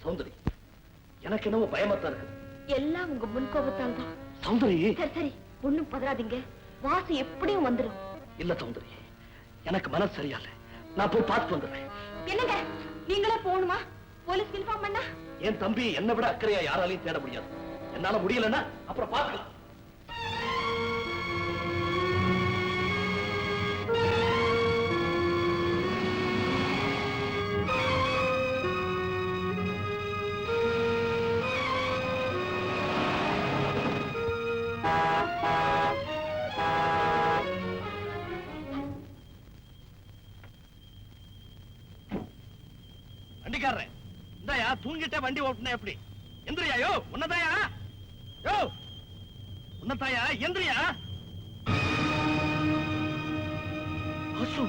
சௌந்தரி, எனக்கு என்னவோ பயமாத்தான் இருக்கு. எல்லாம் உங்க முன்கோபத்தால் தான். சௌந்தரி, சரி சரி, ஒண்ணும் பதறாதீங்க. வாசு எப்படியும் வந்துடும். இல்ல சௌந்தரி, எனக்கு மனசு சரியால. நான் போய் பார்த்து வந்துடுறேன். என்னங்க, நீங்களே போகணுமா? போலீஸ்க்கு இன்ஃபார்ம் பண்ணா? என் தம்பி என்னை விட அக்கறையா யாராலையும் தேட முடியாது. என்னால முடியலன்னா அப்புறம் பார்க்கலாம். வண்டிக்காரன், இந்தாயா தூங்கிட்டே வண்டி ஓட்டுன எப்படி? எந்திரியா? யோ உன்னதாயா? யோ உன்னதாயா? எந்திரியா? வாசு,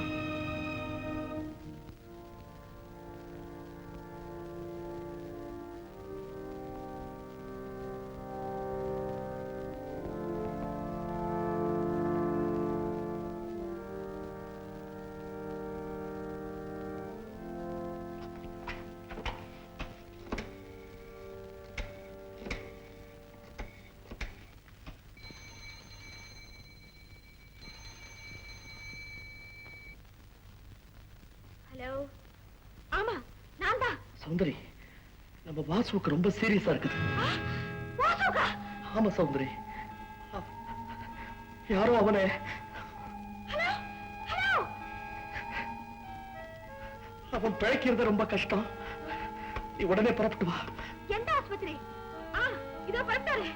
ஹலோ. ஆமா, நான் தான். சௌந்தரி, நம்ம வாசுக்கு ரொம்ப சீரியஸா இருக்குது. வாசுகா? ஆமா சௌந்தரி, யாரோ அவனை. Hello hello. அவன் பிழைக்கிறது ரொம்ப கஷ்டம். நீ உடனே புறப்பட்டு வா. எந்த ஆஸ்பத்திரி? இதோ படுத்தாரு.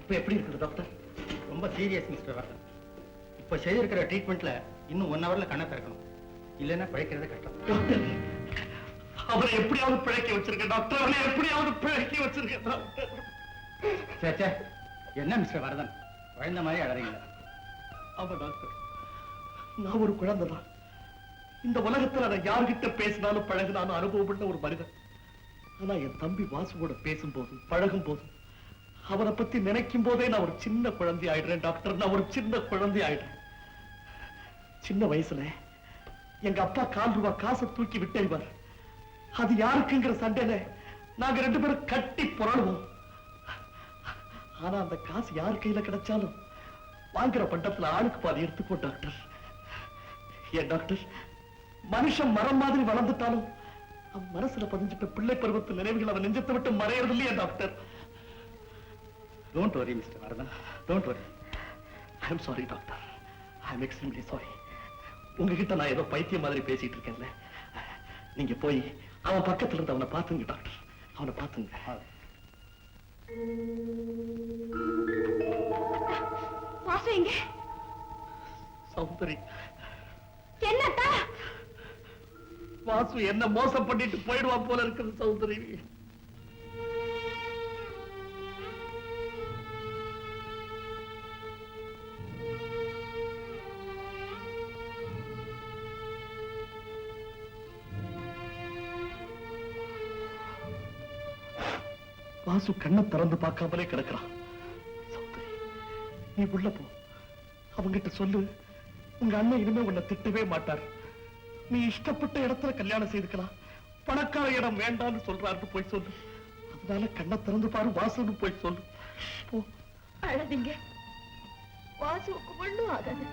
இப்ப எப்படி இருக்குது டாக்டர்? ரொம்ப சீரியஸ் மிஸ்டர் வர்தன். இப்ப செய்திருக்கிற ட்ரீட்மெண்ட்ல இன்னும் 1 ஹவர்ல கண்ணை திறக்கணும். இல்லைன்னா பிழைக்கிறது கஷ்டம். டாக்டர், அவரை எப்படியாவது பிழைக்க வச்சிருக்க டாக்டர். அவனை எப்படியாவது பிழைக்க வச்சிருக்க டாக்டர். சேச்சே, என்ன மிஸ்டர் வர்தன் குழந்தை மாதிரி அழறீங்க? ஆமா டாக்டர், நான் ஒரு குழந்தை தான். இந்த உலகத்துல நான் யார்கிட்ட பேசினாலும் பழகினாலும் அனுபவப்பட்ட ஒரு மனிதன். ஆனா என் தம்பி வாசுவோட பேசும்போது பழகும் போது அவனை பத்தி நினைக்கும் போதே நான் ஒரு சின்ன குழந்தை ஆயிடுறேன் டாக்டர். நான் ஒரு சின்ன குழந்தை ஆயிடுறேன். சின்ன வயசுல எங்க அப்பா 4 ரூபாய் காசை தூக்கி விட்டேன். அது யாருக்குங்கிற சண்டையில நாங்க 2 பேரும் கட்டி புரளுவோம். ஆனா அந்த காசு யார் கையில கிடைச்சாலும் வாங்குற பண்டத்துல ஆளுக்கு பாதி எடுத்துக்கோ டாக்டர். ஏன் டாக்டர், மனுஷன் மரம் மாதிரி வளர்ந்துட்டாலும் அவன் மனசுல பதிஞ்சிட்ட பிள்ளை பருவத்து நினைவுகள் அவன் நெஞ்சத்தை விட்டு மறையறது இல்லையா doctor? Don't worry, Mr. Vardhan. Don't worry. I'm sorry, doctor. I'm extremely sorry. உங்ககிட்ட நான் ஏதோ பைத்தியம் மாதிரி பேசிட்டு இருக்கேன்ல. நீங்க போய் அவன் பக்கத்துல இருந்து அவனை பாத்துங்க டாக்டர். அவனை பாத்துங்க. வாசு எங்க? சௌந்தரி, என்னத்தா? வாசு என்ன மோசம் பண்ணிட்டு போயிடுவான் போல இருக்குது சௌந்தரி. வாசு கண்ணை திறந்து பார்க்காமலே கிடக்கிறான். சௌந்தரி, நீ உள்ள போ. அவங்கிட்ட சொல்லு, உங்க அண்ணன் இனிமே உன்னை திட்டவே மாட்டார். நீ இஷ்டப்பட்ட இடத்துல கல்யாணம் செய்துக்கலாம். பணக்கார இடம் வேண்டாம்னு சொல்றாரு போய் சொல்லு. அதனால கண்ணை திறந்து பாரு வாசுன்னு போய் சொல்லு. போ. அழாதீங்க, வாசுவுக்கு ஒண்ணும் ஆகாது.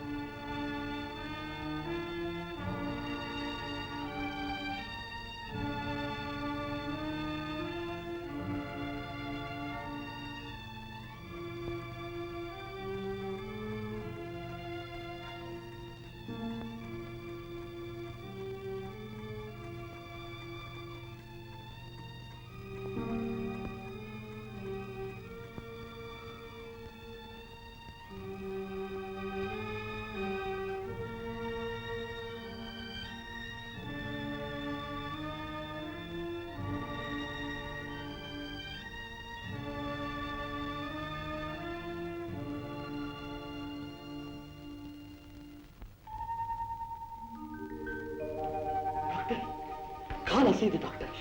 கால் அசைது டாக்டர்.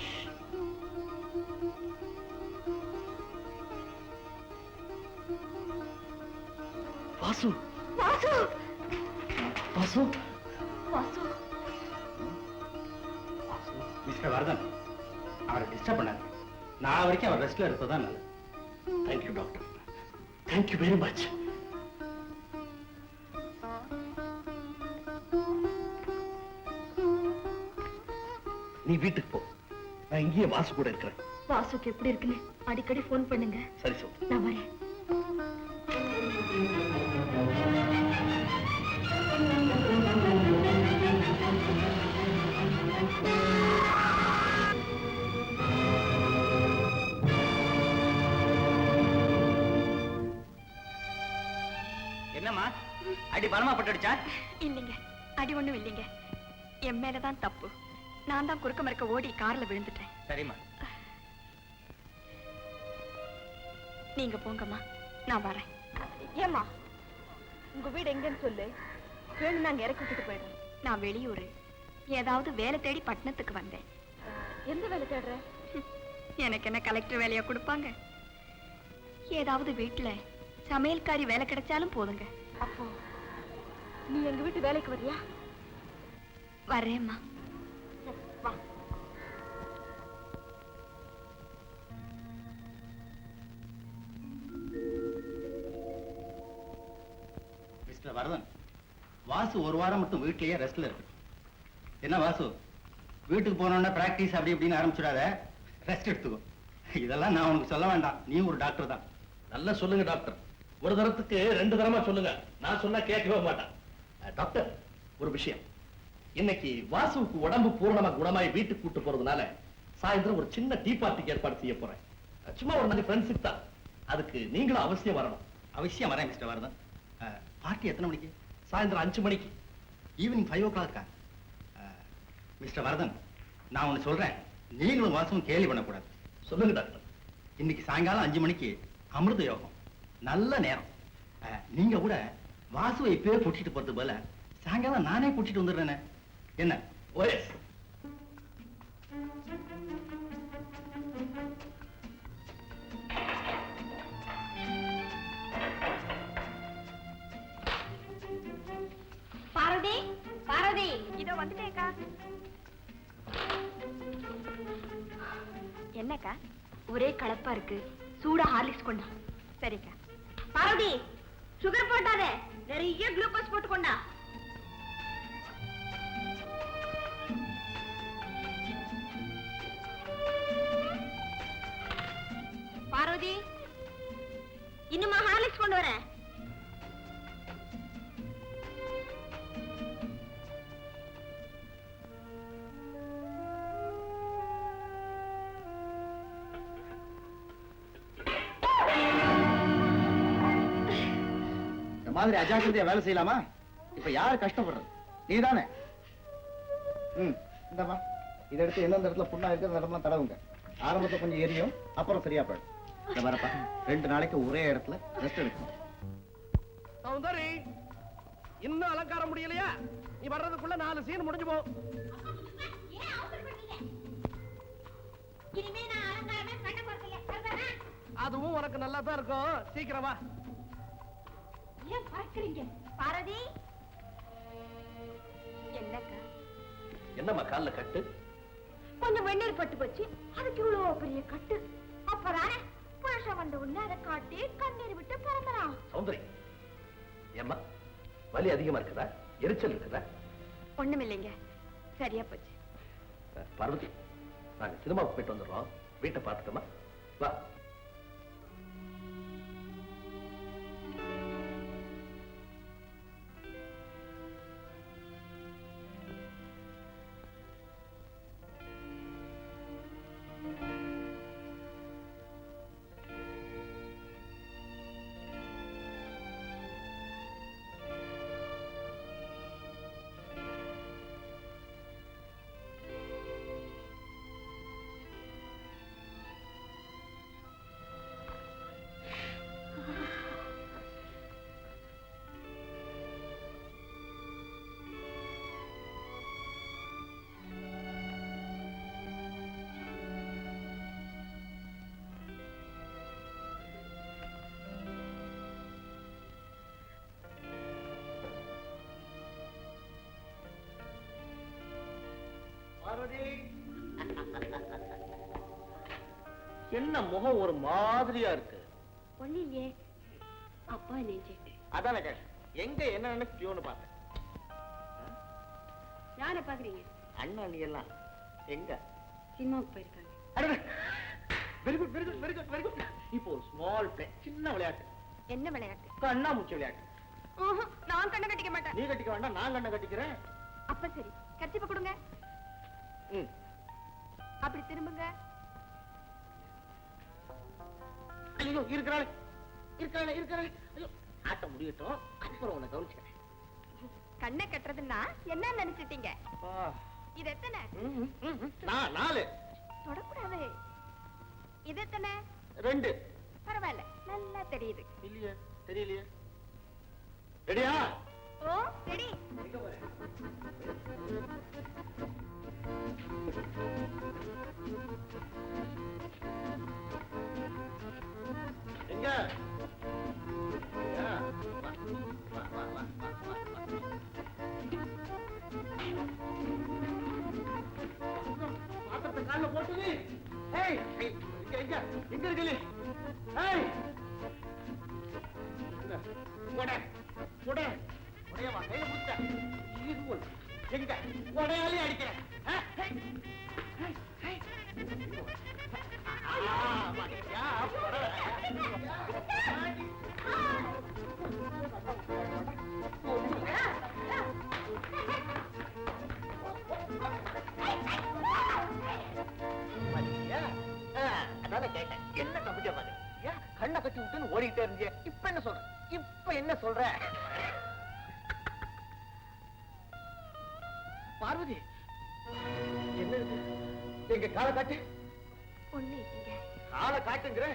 வாசு வாசு வாசு வாசு மிஸ்டர் வரதன், அவரை டிஸ்டர்ப் பண்ணாரு. நான் வரைக்கும் அவர் ரெஸ்ட்ல இருப்பதான் நல்லது. Thank you doctor, thank you very much. நீ வீட்டுக்கு போ, நான் இங்கேயே வாசு கூட இருக்கிறேன். வாசுக்கு எப்படி இருக்குன்னு அடிக்கடி ஃபோன் பண்ணுங்க. சரி சோதரி. நான் வரேன். என்னம்மா அடி பலமா பட்டுடுச்சா? இல்லைங்க, அடி ஒண்ணும் இல்லைங்க. என் மேலதான் தப்பு. நான் தான் குறுக்க மறுக்க ஓடி கார்ல விழுந்துட்டேன். சரிம்மா. நீங்க போங்கம்மா, நான் வரேன். ஏம்மா, உங்க வீடு எங்கன்னு சொல்லு, வேணும் நாங்க இறக்கி விட்டுட்டு போயிடுறோம். நான் வெளியூரு, ஏதாவது வேலை தேடி பட்டணத்துக்கு வந்தேன். எந்த வேலை தேடுற? எனக்கு என்ன கலெக்டர் வேலையா கொடுப்பாங்க? ஏதாவது வீட்டுல சமையல்காரி வேலை கிடைச்சாலும் போதுங்க. அப்போ நீ எங்க வீட்டு வேலைக்கு வரியா? வரேம்மா. வா. மிஸ்டர் வரதன், வாசு ஒரு வாரம் மட்டும் வீட்லயே ரெஸ்ட்ல இருக்கு. என்ன வாசு, வீட்டுக்கு போனோன்னா பிராக்டிஸ் அப்படி இப்படின்னு ஆரம்பிச்சுடாத, ரெஸ்ட் எடுத்துக்கோ. இதெல்லாம் நான் உனக்கு சொல்ல வேண்டாம், நீ ஒரு டாக்டர் தான். நல்லா சொல்லுங்க டாக்டர். ஒரு தரத்துக்கு 2 தரமா சொல்லுங்க, நான் சொன்னா கேட்கவே மாட்டான். டாக்டர், ஒரு விஷயம். இன்னைக்கு வாசுவுக்கு உடம்பு பூரணமா குணமாய் வீட்டுக்கு கூட்டு போறதுனால சாயந்தரம் ஒரு சின்ன டீ பார்ட்டிக்கு ஏற்பாடு செய்ய போறேன். சும்மா ஒரு நாளைக்கு ஃப்ரெண்ட்ஸுக்கு தான். அதுக்கு நீங்களும் அவசியம் வரணும். அவசியம் வரேன் மிஸ்டர் வரதன். பார்ட்டி எத்தனை மணிக்கு? சாயந்தரம் 5 மணிக்கு. Evening 5 o'clock. மிஸ்டர் வரதன், நான் ஒன்று சொல்றேன், நீங்களும் வாசமும் கேலி பண்ணக்கூடாது. சொல்லுங்க டாக்டர். இன்னைக்கு சாயங்காலம் 5 மணிக்கு அமிர்த யோகம், நல்ல நேரம். நீங்க கூட வாசுவை இப்பவே கூட்டிட்டு போறது போல சாயங்காலம் நானே கூட்டிட்டு வந்துடுறேனே, என்ன? ஓஎஸ். பார்வதி, பார்வதி, இதோ வந்துட்டேக்கா. என்னக்கா ஒரே கலப்பா இருக்கு, சூடா ஹார்லிக்ஸ் கொண்டா. சரிக்கா. பார்வதி, சுகர் போட்டாதே, நிறைய குளுக்கோஸ் போட்டு கொண்டா. பார்வதி, இன்னுமா ஹார்லிக்ஸ் கொண்டு வரேன். இந்த மாதிரி அஜாக்கிரதையா வேலை செய்யலாமா? இப்ப யாரு கஷ்டப்படுறது? நீதானே. இந்தமா இதை எடுத்து எந்தெந்த இடத்துல புண்ணா இருக்கிற இடம்லாம் தடவுங்க. ஆரம்பத்துல கொஞ்சம் எரியும், அப்புறம் சரியா போயிடும். இந்த வரப்பா 2 நாளைக்கு ஒரே இடத்துல ரெஸ்ட் எடுக்கணும். சௌந்தரி, இன்னும் அலங்காரம் முடியலையா? நீ வர்றதுக்குள்ள 4 சீன் முடிஞ்சு போ. அதுவும் உனக்கு நல்லா தான் இருக்கும், சீக்கிரம் வா. ஏன் பார்க்கறீங்க? பாரதி, என்னக்கா? என்னம்மா கால்ல கட்டு? கொஞ்சம் வெந்நீர் பட்டு போச்சு, அதுக்கு இவ்வளவு பெரிய கட்டு. அப்பதானே புருஷன் வந்த உடனே அதை காட்டி கண்ணீர் விட்டு பிறந்தறான். சௌந்தரி, ஏம்மா வலி அதிகமா இருக்குதா? எரிச்சல் இருக்குதா? ஒண்ணும் இல்லைங்க, சரியா போச்சு. பார்வதி, நாங்க சினிமாவுக்கு போயிட்டு வந்துடுறோம், வீட்டை பார்த்துக்கோமா? வா. பார்வதி என்ன முகம் ஒரு மாதிரியா இருக்கு? ஒண்ணு இல்லையே, அப்பா நெஞ்சு. அதான கேட்டேன், எங்க என்ன நினைச்சியோன்னு பார்த்தேன். யாரை பாக்குறீங்க? அண்ணா நீ எல்லாம் எங்க? சினிமாவுக்கு போயிருக்காங்க. Very good very good very good very good. இப்போ ஒரு ஸ்மால் பிளே, சின்ன விளையாட்டு. என்ன விளையாட்டு? கண்ணாமூச்சி விளையாட்டு. நான் கண்ணை கட்டிக்க மாட்டேன். நீ கட்டிக்க வேண்டாம், நான் கண்ணை கட்டிக்கிறேன். அப்ப சரி, கர்ச்சீப்பை கொடுங்க. அப்படி திரும்புங்க. ஐயோ இருக்கிறாளே இருக்கிறாளே இருக்கிறாளே. ஐயோ ஆட்டம் முடியட்டும், அப்புறம் உன்னை கவனிச்சுக்கிறேன். கண்ணை கட்டுறதுன்னா என்ன நினைச்சிட்டீங்க? இது எத்தனை? நாலு. தொடக்கூடாது. இது எத்தனை? 2. பரவாயில்ல, நல்லா தெரியுது. இல்லையே, தெரியலையே. ரெடியா? ஓ ரெடி. எங்க போற? எங்க? பாத்திரத்தை கால்ல போட்டு. ஏய் எங்க எங்க எங்க இருக்கீங்க? ஏய் போட போட உடையவா கையில புடிச்ச. எங்க உடையாலே அடிக்கிறேன். அதான கேட்டேன், என்ன தப்பிச்ச பாரு. கண்ணை கட்டி விட்டுன்னு ஓடிக்கிட்டே இருந்திய, இப்ப என்ன சொல்ற? இப்ப என்ன சொல்ற? பார்வதி என்ன எங்க காலை காட்டு. ஒண்ணு இல்லைங்க. காலை காட்டுங்கிற.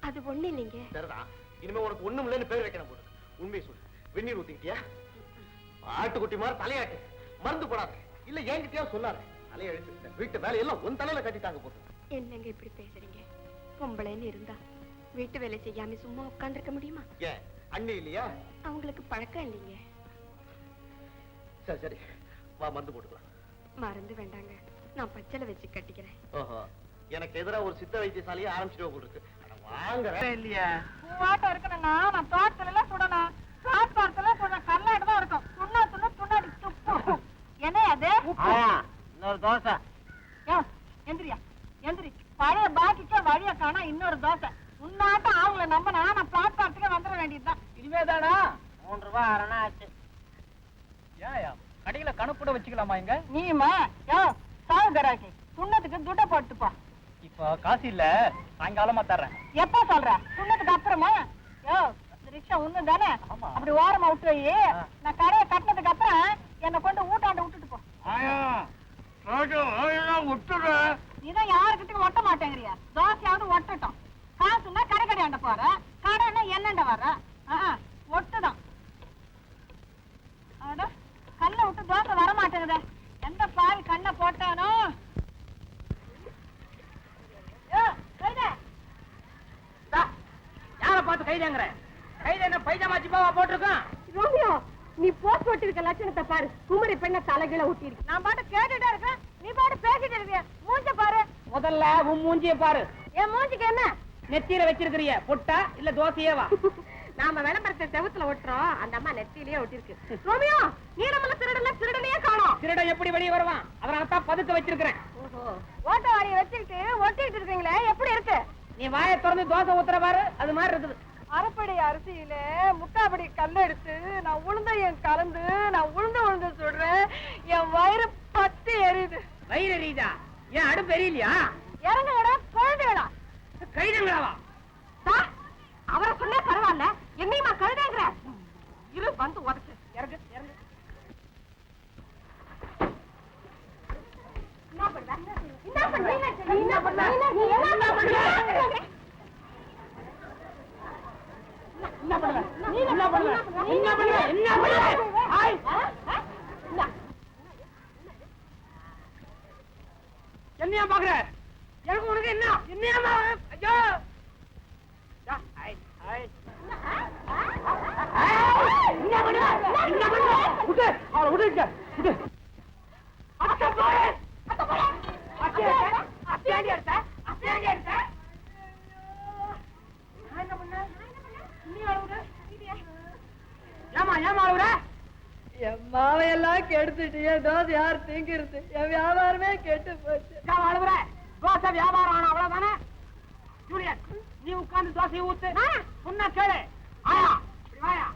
அது ஒண்ணு இல்லைங்க. சரிதான், இனிமே உனக்கு ஒண்ணும் இல்லைன்னு பேர் வைக்கணும் போது. உண்மையை சொல்லு, வெந்நீர் ஊத்திக்கிட்டியா? ஆட்டுக்குட்டி மாதிரி தலையாட்டு, மருந்து போடாத. இல்ல என்கிட்டயா சொல்லாத. தலையை அழிச்சு வீட்டு வேலையெல்லாம் உன் தலையில கட்டிட்டாங்க போது. என்னங்க இப்படி பேசுறீங்க? பொம்பளைன்னு இருந்தா வீட்டு வேலை செய்யாம சும்மா உட்கார்ந்திருக்க முடியுமா? ஏன் அண்ணி இல்லையா? அவங்களுக்கு பழக்கம் இல்லைங்க. சரி சரி, வா மருந்து போட்டுக்கலாம். மருந்து வேண்டாங்க, நான் பச்சளை வச்சு கட்டிக்கிறேன். ஓஹோ, எனக்கு எதிராக ஒரு சித்த வைத்தியசாலையை ஆரம்பிச்சிட்டு போல இருக்கு. வாங்குறேன் இல்லையா? பூவாட்டம் இருக்கணும்னா நான் தோட்டத்துல எல்லாம் சுடணும். பிளாட்பாரத்துல கொஞ்சம் கல்லாடு தான் இருக்கும். துண்ணா துண்ணு துண்ணாடி துப்பு. என்ன அது? இன்னொரு தோசை. எந்திரியா எந்திரி. பழைய பாக்கிக்கே வழிய காணா இன்னொரு தோசை. உன்னாட்டம் அவங்கள நம்பினா நான் பிளாட்பாரத்துக்கே வந்துட வேண்டியதுதான். இனிமேதானா 3 ரூபாய் அரணா ஆச்சு. ஏயா கடையில கணக்கு வச்சுக்கலாமா? இங்க நீமா சாவு கராக்கி துண்ணத்துக்கு துட்ட போட்டுப்பா. இப்ப காசு இல்ல, சாயங்காலமா தர்றேன். எப்ப சொல்ற? துண்ணத்துக்கு அப்புறமா? ரிக்ஷா ஒண்ணு தானே, அப்படி ஓரமா விட்டு வை. நான் கடையை கட்டினதுக்கு அப்புறம் என்னை கொண்டு ஊட்டாண்ட விட்டுட்டு போ. நீதான் யாருக்கிட்டையும் ஒட்ட மாட்டேங்கிறியா? தோசையாவது ஒட்டட்டும். காசுன்னா கடை கடையாண்ட போற, கடைன்னா என்னண்ட வர. ஒட்டுதான். கண்ணை விட்டு தோசை வர மாட்டேங்குத. எந்த பால் கண்ணை போட்டானோ? யார பார்த்து கைதாங்கிற? கைது என்ன பைஜாமாச்சி பாவா போட்டிருக்கான்? ரோமியோ, நீ போஸ்ட் போட்டிருக்க லட்சணத்தை பாரு. குமரி பெண்ண தலைகீழ ஊட்டி இருக்கு. நான் பாட்டு கேட்டுட்டே இருக்கேன், நீ பாட்டு பேசிட்டு இருக்கிய. மூஞ்ச பாரு. முதல்ல உன் மூஞ்சிய பாரு. என் மூஞ்சிக்கு என்ன? நெத்தியில வச்சிருக்கிறிய பொட்டா இல்ல தோசையேவா? நாம விளம்பரத்தை செவுத்துல ஒட்டுறோம், அந்த அம்மா நெத்தியிலேயே ஒட்டிருக்கு. ரோமியோ, நீ நம்மள திருடனையே காணோம். திருடன் எப்படி வெளியே வருவான்? அதனாலதான் பதுக்க வச்சிருக்கிறேன். ஓட்ட வாரிய வச்சுக்கிட்டு ஒட்டிட்டு இருக்கீங்களே, எப்படி இருக்கு? நீ வாயை திறந்து தோசை ஊத்துற பாரு, அது மாதிரி இருக்குது. அரைப்படி அரிசியில முக்காப்படி கல் எடுத்து நான் உளுந்தையும் கலந்து நான் உளுந்து சொல்றேன். என் வயிறு பத்தி எரியுது. வயிறு எரியுதா? ஏன் அடுப்பு எரியலையா? இறங்கடா குழந்தைகளா? கைதங்களாவா? அவரை சொன்னா பரவாயில்ல, என்னையுமா கழுதைங்கிற? இரு வந்து உதச்சு. இறங்கு இறங்கு. என்ன பண்ற? என்ன பண்ற? என்ன பண்ற? நீ என்ன பண்ற? என்ன பண்ற? நீ என்ன பண்ற? என்ன பண்ற? என்ன பண்ற? ஹாய் என்னையா பாக்குற? எனக்கு உனக்கு என்ன? என்னையா? ஐயோ ஹாய் ஹாய் என்ன பண்ற? கெடுத்துட்டியே, தோசை யார் திங்கிறது? என் வியாபாரமே கெட்டு போச்சு. அழுகுற தோசை வியாபாரம் ஆனா அவ்வளவுதானே? ஜூலியட், நீ உட்கார்ந்து தோசையை ஊத்து. சொன்னா கேளு. ஆயா, இப்படி வாயா.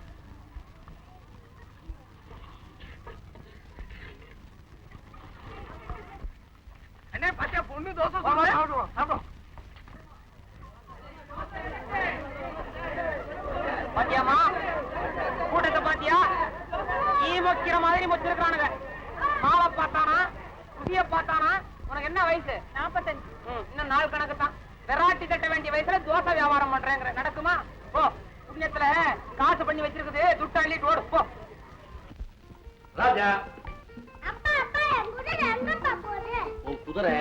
என்ன பச்சை பொண்ணு தோசை சாப்பிடும். பாத்தியாமா கூட்டத்தை பாத்தியா? ஈ மொக்கிற மாதிரி மொச்சிருக்கானுங்க. மாவை பார்த்தானா, புதிய பார்த்தானா? உனக்கு என்ன வயசு? 45. இன்னும் நாள் கணக்கு தான். வெராட்டி தட்ட வேண்டிய வயசுல தோசை வியாபாரம் பண்றேங்கிற நடக்குமா? போ, புண்ணியத்துல காசு பண்ணி வச்சிருக்குது, துட்டு அள்ளிட்டு ஓடு போ. ராஜா, அப்பா அப்பா என் குதிரை எங்கப்பா போகுது? உன் குதிரை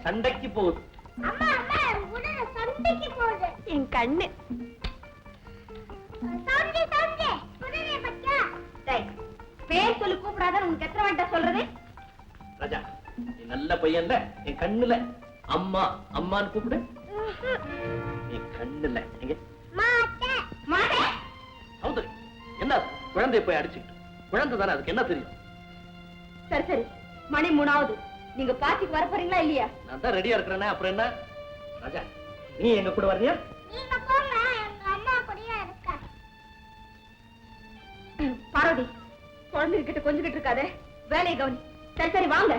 சண்டைக்கு போகுது. அம்மா அம்மா என் குதிரை சண்டைக்கு போகுது. என் கண்ணு. சவுண்டி சவுண்டி குதிரையை பத்தியா? டேய், பேர் சொல்லி கூப்பிடாத உனக்கு எத்தனை வாட்ட சொல்றது? ராஜா, நீ நல்ல பையன்ல, என் கண்ணுல அம்மா அம்மான்னு கூப்பிடு. என் கண்ணுல எங்க மாட்டே மாட்டே. சௌந்தரி, என்ன குழந்தைய போய் அடிச்சுக்கிட்டு? குழந்தை தானே, அதுக்கு என்ன தெரியும்? சரி சரி, மணி 3ஆவது. நீங்க பாட்டிக்கு வர போறீங்களா இல்லையா? நான் தான் ரெடியா இருக்கிறேனே, அப்புறம் என்ன? ராஜா, நீ எங்க கூட வர்றியா? நீங்க போங்க, எங்க அம்மா கூடயே இருக்க. பார்வதி, குழந்தைகிட்ட கொஞ்சிக்கிட்டு இருக்காதே, வேலையை கவனி. சரி சரி வாங்க.